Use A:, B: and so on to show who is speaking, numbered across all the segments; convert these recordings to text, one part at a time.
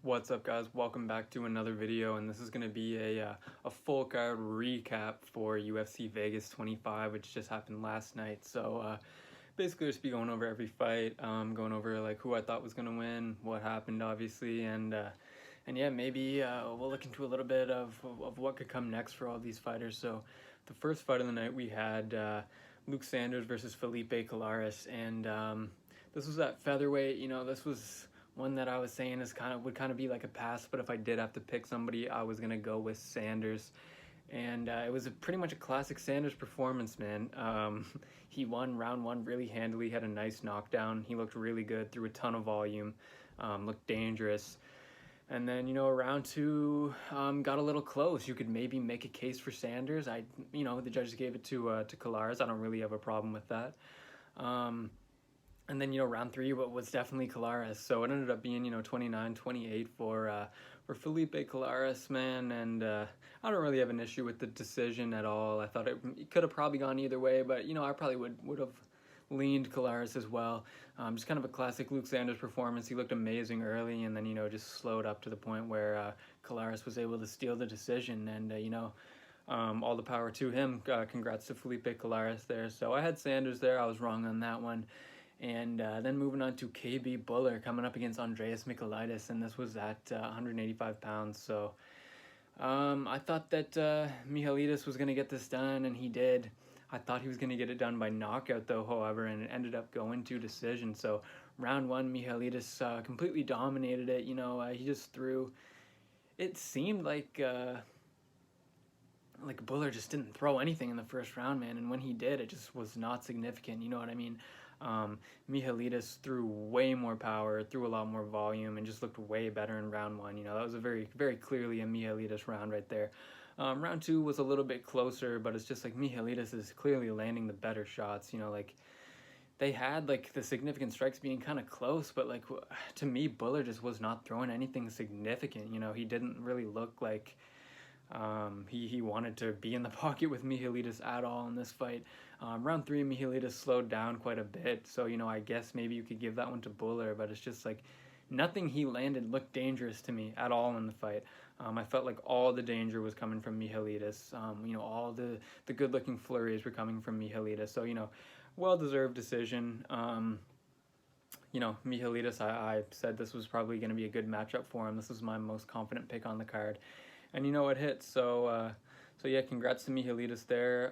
A: What's up, guys? Welcome back to another video, and this is going to be a full card recap for UFC Vegas 25, which just happened last night. So basically just be going over every fight, going over like who I thought was going to win, what happened obviously, and yeah, maybe we'll look into a little bit of what could come next for all these fighters. So the first fight of the night we had Luke Sanders versus Felipe Colares, and this was at featherweight. This was one that I was saying would kind of be like a pass, but if I did have to pick somebody, I was gonna go with Sanders, and it was pretty much a classic Sanders performance, man. He won round one really handily, had a nice knockdown. He looked really good, threw a ton of volume, looked dangerous. And then, round two got a little close. You could maybe make a case for Sanders. The judges gave it to Colares. I don't really have a problem with that. And then, round three was definitely Colares. So it ended up being, 29-28 for Felipe Colares, man. And I don't really have an issue with the decision at all. I thought it could have probably gone either way, but, I probably would have leaned Colares as well. Just kind of a classic Luke Sanders performance. He looked amazing early, and then, just slowed up to the point where Colares was able to steal the decision. And, all the power to him. Congrats to Felipe Colares there. So I had Sanders there. I was wrong on that one. And then moving on to KB Buller coming up against Andreas Michailidis, and this was at 185 pounds. So I thought that Michailidis was going to get this done, and he did. I thought he was going to get it done by knockout, though, however, and it ended up going to decision. So round one, Michailidis completely dominated it. He just threw. It seemed like Buller just didn't throw anything in the first round, man, and when he did, it just was not significant. You know what I mean? Michailidis threw way more power, threw a lot more volume, and just looked way better in round one. That was a very, very clearly a Michailidis round right there. Round two was a little bit closer, but it's just like Michailidis is clearly landing the better shots. They had the significant strikes being kind of close, but to me, Buller just was not throwing anything significant. He didn't really look like he wanted to be in the pocket with Michailidis at all in this fight. Round three, Michailidis slowed down quite a bit, so I guess maybe you could give that one to Buller, but it's just nothing he landed looked dangerous to me at all in the fight. I felt like all the danger was coming from Michailidis. All the good-looking flurries were coming from Michailidis, so well-deserved decision. Michailidis, I said this was probably going to be a good matchup for him. This was my most confident pick on the card, and it hit. So yeah, congrats to Michailidis there.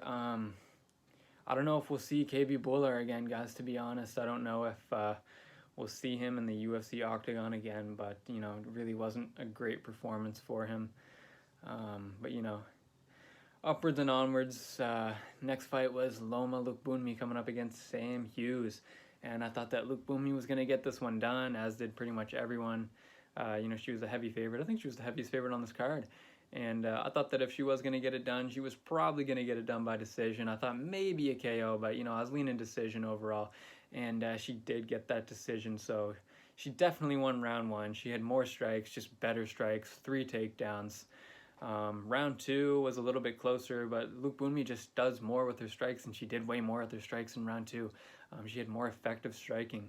A: I don't know if we'll see KB Buller again, guys, to be honest. I don't know if we'll see him in the UFC octagon again, but, it really wasn't a great performance for him. But, upwards and onwards. Next fight was Loma Lookboonmee coming up against Sam Hughes. And I thought that Lookboonmee was going to get this one done, as did pretty much everyone. She was a heavy favorite. I think she was the heaviest favorite on this card. And I thought that if she was going to get it done, she was probably going to get it done by decision. I thought maybe a KO, but, I was leaning decision overall. And she did get that decision, so she definitely won round one. She had more strikes, just better strikes, 3 takedowns. Round two was a little bit closer, but Lookboonmee just does more with her strikes, and she did way more with her strikes in round two. She had more effective striking.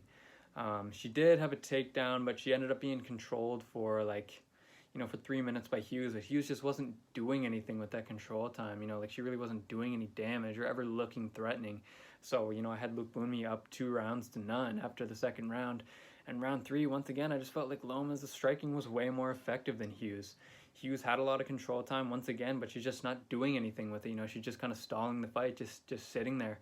A: She did have a takedown, but she ended up being controlled for for 3 minutes by Hughes, but Hughes just wasn't doing anything with that control time. She really wasn't doing any damage or ever looking threatening. So, I had Lookboonmee up 2 rounds to none after the second round. And round three, once again, I just felt like Loma's striking was way more effective than Hughes. Hughes had a lot of control time once again, but she's just not doing anything with it. She's just kind of stalling the fight, just sitting there.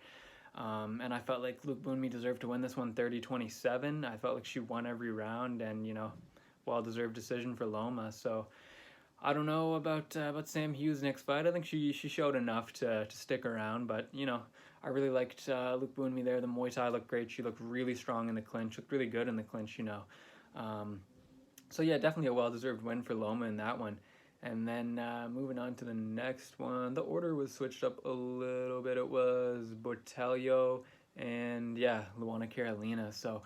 A: And I felt like Lookboonmee deserved to win this one 30-27. I felt like she won every round, and, well-deserved decision for Loma. So I don't know about Sam Hughes' next fight. I think she showed enough to stick around, but I really liked Lookboonmee there. The Muay Thai looked great. She looked really strong in the clinch, looked really good in the clinch. So yeah, definitely a well-deserved win for Loma in that one. And then moving on to the next one, the order was switched up a little bit. It was Botelho and yeah, Luana Carolina. So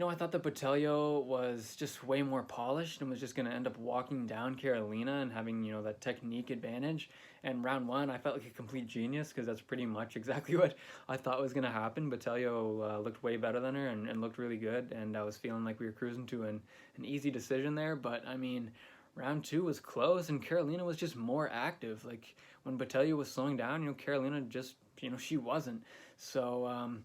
A: I thought that Botelho was just way more polished and was just going to end up walking down Carolina and having, that technique advantage. And round one, I felt like a complete genius because that's pretty much exactly what I thought was going to happen. Botelho looked way better than her and looked really good. And I was feeling like we were cruising to an easy decision there. But, I mean, round two was close and Carolina was just more active. Like, when Botelho was slowing down, Carolina just, she wasn't. So,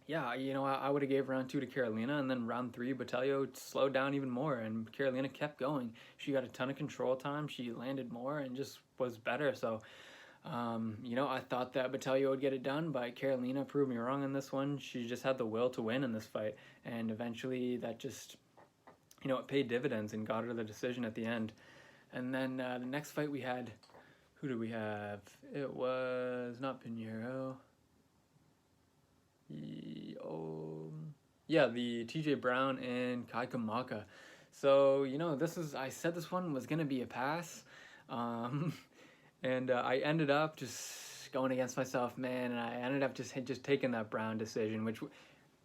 A: yeah, I would have gave round two to Carolina, and then round three, Botelho slowed down even more, and Carolina kept going. She got a ton of control time. She landed more and just was better. So, I thought that Botelho would get it done, but Carolina proved me wrong in this one. She just had the will to win in this fight, and eventually that just, it paid dividends and got her the decision at the end. And then the next fight we had, who did we have? It was not Pinheiro. Yeah, the TJ Brown and Kai Kamaka. So, I said this one was going to be a pass. And I ended up just going against myself, man. And I ended up just taking that Brown decision, which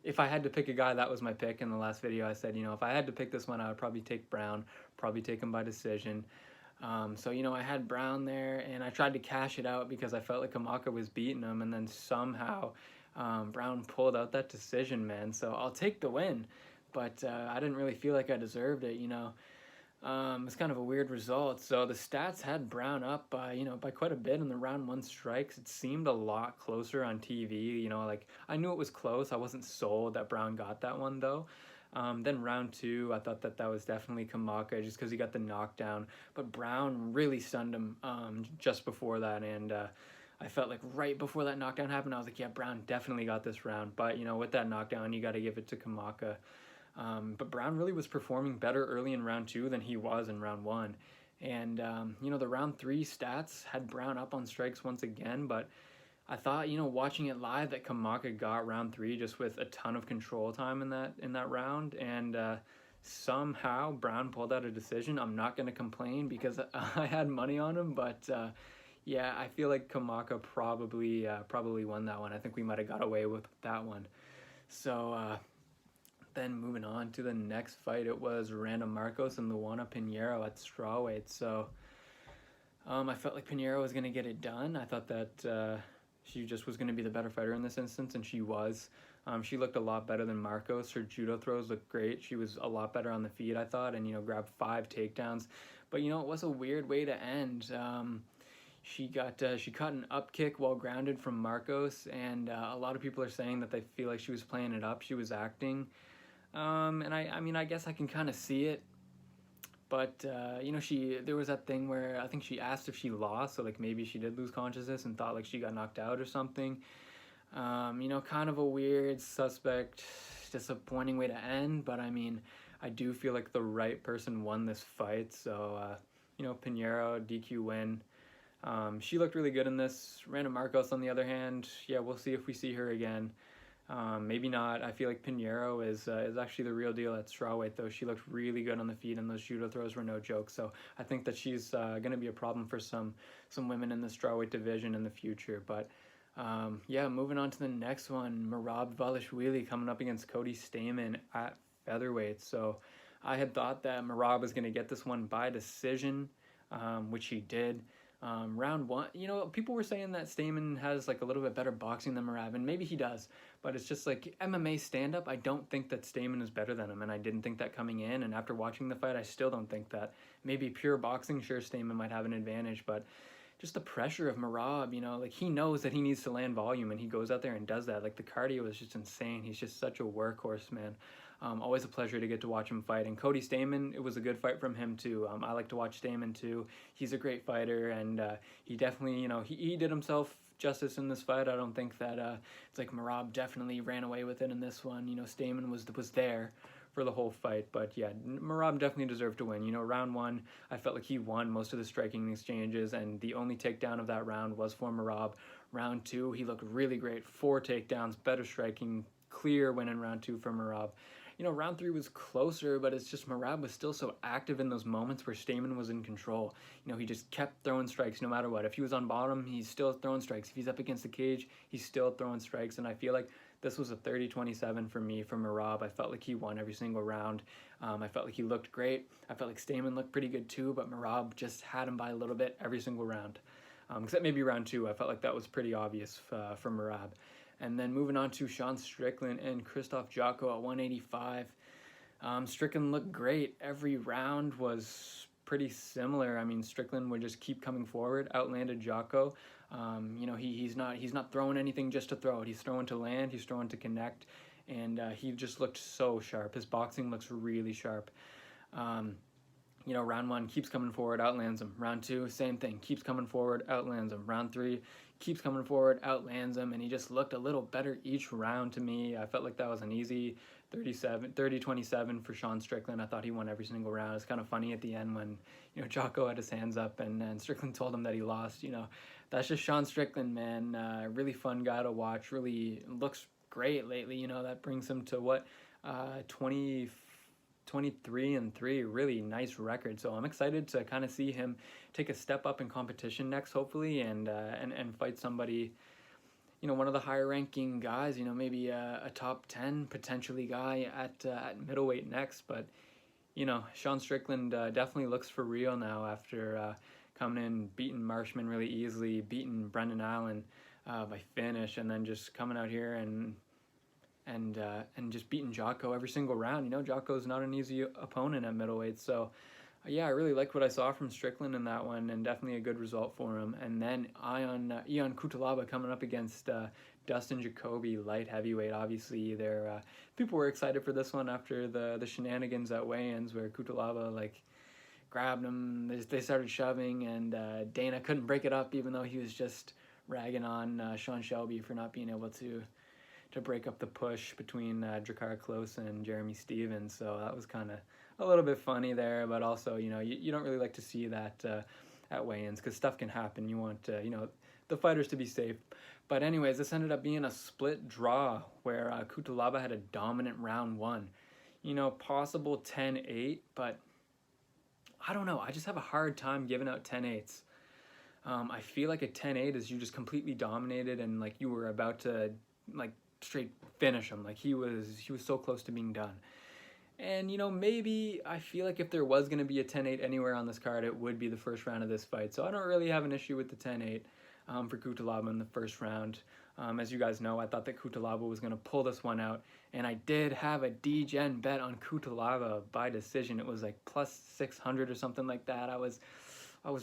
A: if I had to pick a guy, that was my pick in the last video. I said, if I had to pick this one, I would probably take Brown, probably take him by decision. So, I had Brown there and I tried to cash it out because I felt like Kamaka was beating him, and then somehow Brown pulled out that decision, man. So I'll take the win, but I didn't really feel like I deserved it, It's kind of a weird result. So the stats had Brown up by, by quite a bit in the round one strikes. It seemed a lot closer on TV, like I knew it was close. I wasn't sold that Brown got that one though. Then round two, I thought that was definitely Kamaka just because he got the knockdown, but Brown really stunned him just before that, and I felt like right before that knockdown happened, I was like, yeah, Brown definitely got this round. But, with that knockdown, you got to give it to Kamaka. But Brown really was performing better early in round two than he was in round one. And, the round three stats had Brown up on strikes once again. But I thought, watching it live, that Kamaka got round three just with a ton of control time in that round. And somehow Brown pulled out a decision. I'm not going to complain because I had money on him, but yeah, I feel like Kamaka probably won that one. I think we might have got away with that one. So then moving on to the next fight, it was Randa Marcos and Luana Pinheiro at strawweight. So I felt like Pinheiro was going to get it done. I thought that she just was going to be the better fighter in this instance, and she was. She looked a lot better than Marcos. Her judo throws looked great. She was a lot better on the feet, I thought, and, grabbed 5 takedowns. But, it was a weird way to end. She caught an up kick while grounded from Marcos, and a lot of people are saying that they feel like she was playing it up. She was acting. And I mean, I guess I can kind of see it. But, there was that thing where I think she asked if she lost, so, like, maybe she did lose consciousness and thought, like, she got knocked out or something. Kind of a weird, suspect, disappointing way to end, but, I mean, I do feel like the right person won this fight, so, Pinheiro, DQ win. She looked really good in this. Randa Marcos, on the other hand, yeah, we'll see if we see her again. Maybe not. I feel like Pinheiro is actually the real deal at strawweight, though. She looked really good on the feet, and those judo throws were no joke. So I think that she's going to be a problem for some women in the strawweight division in the future. But yeah, moving on to the next one, Merab Dvalishvili coming up against Cody Stamann at featherweight. So I had thought that Merab was going to get this one by decision, which he did. Round one, people were saying that Stamann has like a little bit better boxing than Merab, and maybe he does, but it's just like MMA stand-up, I don't think that Stamann is better than him, and I didn't think that coming in, and after watching the fight, I still don't think that. Maybe pure boxing, sure, Stamann might have an advantage, but just the pressure of Merab, like he knows that he needs to land volume, and he goes out there and does that. Like the cardio is just insane. He's just such a workhorse, man. Always a pleasure to get to watch him fight. And Cody Stamann, it was a good fight from him too. I like to watch Stamann too. He's a great fighter, and he definitely, he did himself justice in this fight. I don't think that it's like Merab definitely ran away with it in this one. Stamann was there for the whole fight, but yeah, Merab definitely deserved to win. Round one, I felt like he won most of the striking exchanges, and the only takedown of that round was for Merab. Round two, he looked really great. 4 takedowns, better striking, clear win in round two for Merab. Round three was closer, but it's just Merab was still so active in those moments where Stamann was in control. He just kept throwing strikes no matter what. If he was on bottom, he's still throwing strikes. If he's up against the cage, he's still throwing strikes. And I feel like This was a 30-27 for me, for Merab. I felt like he won every single round. I felt like he looked great. I felt like Stamen looked pretty good too, but Merab just had him by a little bit every single round. Except maybe round 2, I felt like that was pretty obvious for Merab. And then moving on to Sean Strickland and Krzysztof Jotko at 185. Strickland looked great. Every round was pretty similar. I mean, Strickland would just keep coming forward, outlanded Jotko. You know, he's not throwing anything just to throw it. He's throwing to land. He's throwing to connect, and he just looked so sharp. His boxing looks really sharp. You know, round 1 keeps coming forward, outlands him. Round 2, same thing, keeps coming forward, outlands him. Round 3, keeps coming forward, outlands him, and he just looked a little better each round to me. I felt like that was an easy 30-27 for Sean Strickland. I thought he won every single round. It's kind of funny at the end when, you know, Jotko had his hands up and Strickland told him that he lost. You know, that's just Sean Strickland, man. Really fun guy to watch. Really looks great lately. You know, that brings him to what, 23-3, really nice record. So I'm excited to kind of see him take a step up in competition next, hopefully, and fight somebody, you know, one of the higher ranking guys, you know, maybe a top 10 potentially guy at middleweight next. But, you know, Sean Strickland definitely looks for real now after coming in, beating Marshman really easily, beating Brendan Allen by finish, and then just coming out here and just beating Jotko every single round. You know, Jotko's not an easy opponent at middleweight. So, yeah, I really liked what I saw from Strickland in that one, and definitely a good result for him. And then Ion Cutelaba coming up against Dustin Jacoby, light heavyweight. Obviously, people were excited for this one after the shenanigans at weigh-ins where Cutelaba, like, grabbed him. They started shoving, and Dana couldn't break it up, even though he was just ragging on Sean Shelby for not being able to break up the push between Drakkar Klose and Jeremy Stevens. So that was kind of a little bit funny there, but also, you know, you don't really like to see that at weigh-ins because stuff can happen. You want, you know, the fighters to be safe. But anyways, this ended up being a split draw where Cutelaba had a dominant round 1. You know, possible 10-8, but I don't know. I just have a hard time giving out 10-8s. I feel like a 10-8 is you just completely dominated and, like, you were about to, like, straight finish him. Like, he was so close to being done. And, you know, maybe I feel like if there was going to be a 10-8 anywhere on this card, it would be the first round of this fight. So I don't really have an issue with the 10-8 for Cutelaba in the first round. As you guys know, I thought that Cutelaba was going to pull this one out. And I did have a D-Gen bet on Cutelaba by decision. It was like plus 600 or something like that. I was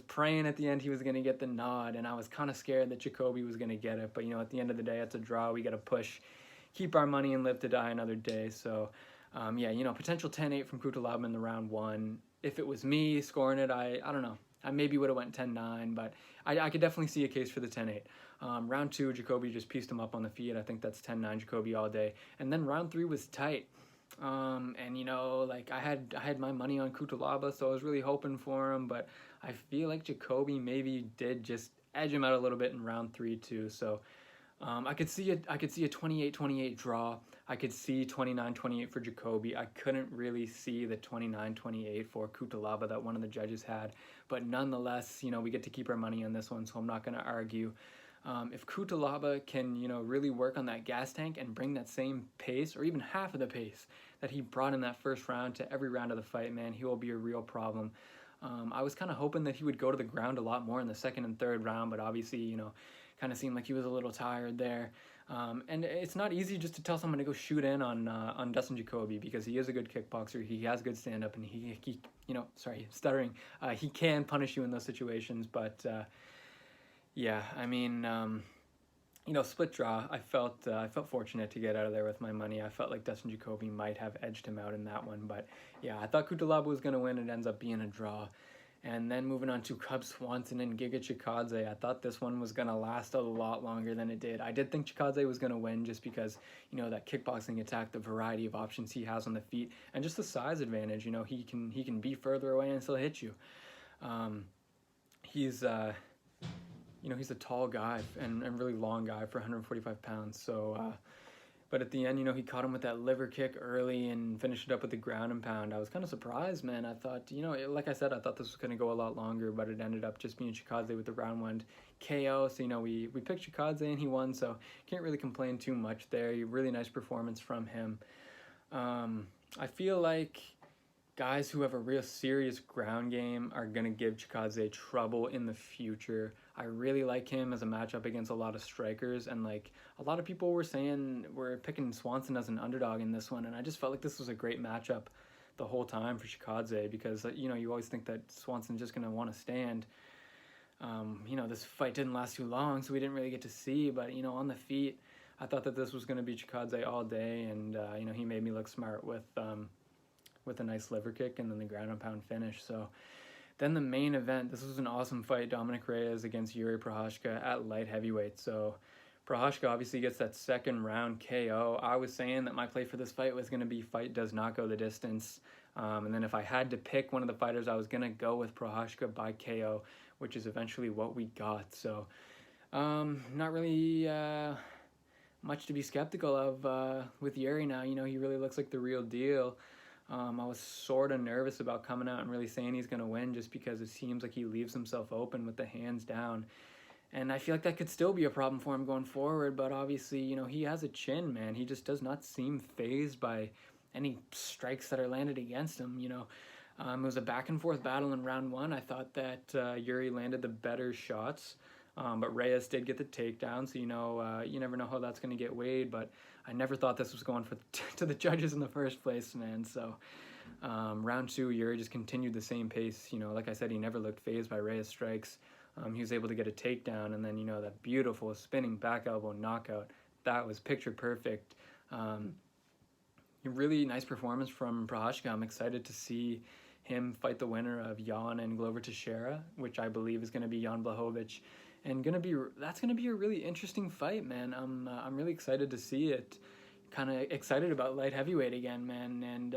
A: praying at the end he was going to get the nod, and I was kind of scared that Jacoby was going to get it. But, you know, at the end of the day, it's a draw. We got to push, keep our money, and live to die another day. So, yeah, you know, potential 10-8 from Cutelaba in the round 1. If it was me scoring it, I don't know. I maybe would have went 10-9, but I could definitely see a case for the 10-8. Round 2, Jacoby just pieced him up on the feet. I think that's 10-9 Jacoby all day. And then round 3 was tight. And, you know, like, I had my money on Cutelaba, so I was really hoping for him, but I feel like Jacoby maybe did just edge him out a little bit in round 3 too. So I could see a 28-28 draw. I could see 29-28 for Jacoby. I couldn't really see the 29-28 for Cutelaba that one of the judges had, but nonetheless, you know, we get to keep our money on this one, so I'm not going to argue. If Cutelaba can, you know, really work on that gas tank and bring that same pace or even half of the pace that he brought in that first round to every round of the fight, man, he will be a real problem. I was kind of hoping that he would go to the ground a lot more in the second and third round, but obviously, you know, kind of seemed like he was a little tired there. And it's not easy just to tell someone to go shoot in on Dustin Jacoby because he is a good kickboxer. He has good stand-up, and he you know, sorry, stuttering. He can punish you in those situations, but yeah, I mean, you know, split draw. I felt fortunate to get out of there with my money. I felt like Dustin Jacoby might have edged him out in that one, but yeah, I thought Cutelaba was going to win. It ends up being a draw. And then moving on to Cub Swanson and Giga Chikadze, I thought this one was going to last a lot longer than it did. I did think Chikadze was going to win just because, you know, that kickboxing attack, the variety of options he has on the feet, and just the size advantage. You know, he can be further away and still hit you. He's you know, he's a tall guy and really long guy for 145 pounds. So But at the end, he caught him with that liver kick early and finished it up with the ground and pound. I was kind of surprised, man. I thought, like I said, I thought this was going to go a lot longer, but it ended up just being Chikadze with the round 1 KO. So, we picked Chikadze and he won, so can't really complain too much there. Really nice performance from him. I feel like guys who have a real serious ground game are going to give Chikadze trouble in the future. I really like him as a matchup against a lot of strikers, and like a lot of people were picking Swanson as an underdog in this one, and I just felt like this was a great matchup the whole time for Chikadze, because you always think that Swanson's just going to want to stand. This fight didn't last too long, so we didn't really get to see, but on the feet, I thought that this was going to be Chikadze all day, and he made me look smart with a nice liver kick and then the ground and pound finish. So then the main event, this was an awesome fight, Dominic Reyes against Yuri Prochazka at light heavyweight. So Prochazka obviously gets that second round KO. I was saying that my play for this fight was going to be fight does not go the distance. And then if I had to pick one of the fighters, I was going to go with Prochazka by KO, which is eventually what we got. So not really much to be skeptical of with Yuri now. He really looks like the real deal. I was sort of nervous about coming out and really saying he's going to win, just because it seems like he leaves himself open with the hands down. And I feel like that could still be a problem for him going forward, but obviously, he has a chin, man. He just does not seem fazed by any strikes that are landed against him, It was a back and forth battle in round 1. I thought that Yuri landed the better shots, but Reyes did get the takedown, so you never know how that's going to get weighed, but I never thought this was going to the judges in the first place, man. So round 2, Yuri just continued the same pace. Like I said, he never looked fazed by Reyes' strikes. He was able to get a takedown, and then that beautiful spinning back elbow knockout, that was picture perfect. A really nice performance from Prochazka. I'm excited to see him fight the winner of Jan and Glover Teixeira, which I believe is going to be Jan Blachowicz. And that's gonna be a really interesting fight, man. I'm really excited to see it. Kind of excited about light heavyweight again, man. And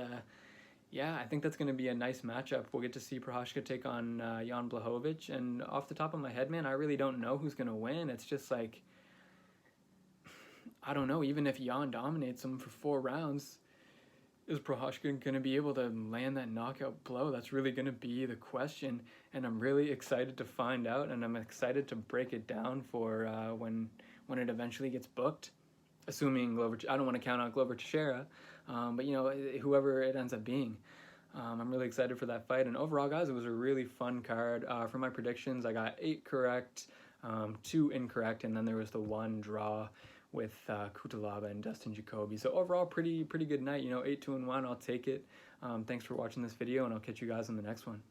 A: yeah, I think that's gonna be a nice matchup. We'll get to see Prochazka take on Jan Blachowicz. And off the top of my head, man, I really don't know who's gonna win. It's just like, I don't know. Even if Jan dominates him for 4 rounds, is Prochazka going to be able to land that knockout blow? That's really going to be the question, and I'm really excited to find out, and I'm excited to break it down for when it eventually gets booked, assuming Glover. I don't want to count out Glover Teixeira, but whoever it ends up being. I'm really excited for that fight, and overall, guys, it was a really fun card. For my predictions, I got 8 correct, 2 incorrect, and then there was the 1 draw with Kutalaba and Dustin Jacoby. So overall, pretty good night. 8-2-1. I'll take it. Thanks for watching this video, and I'll catch you guys in the next one.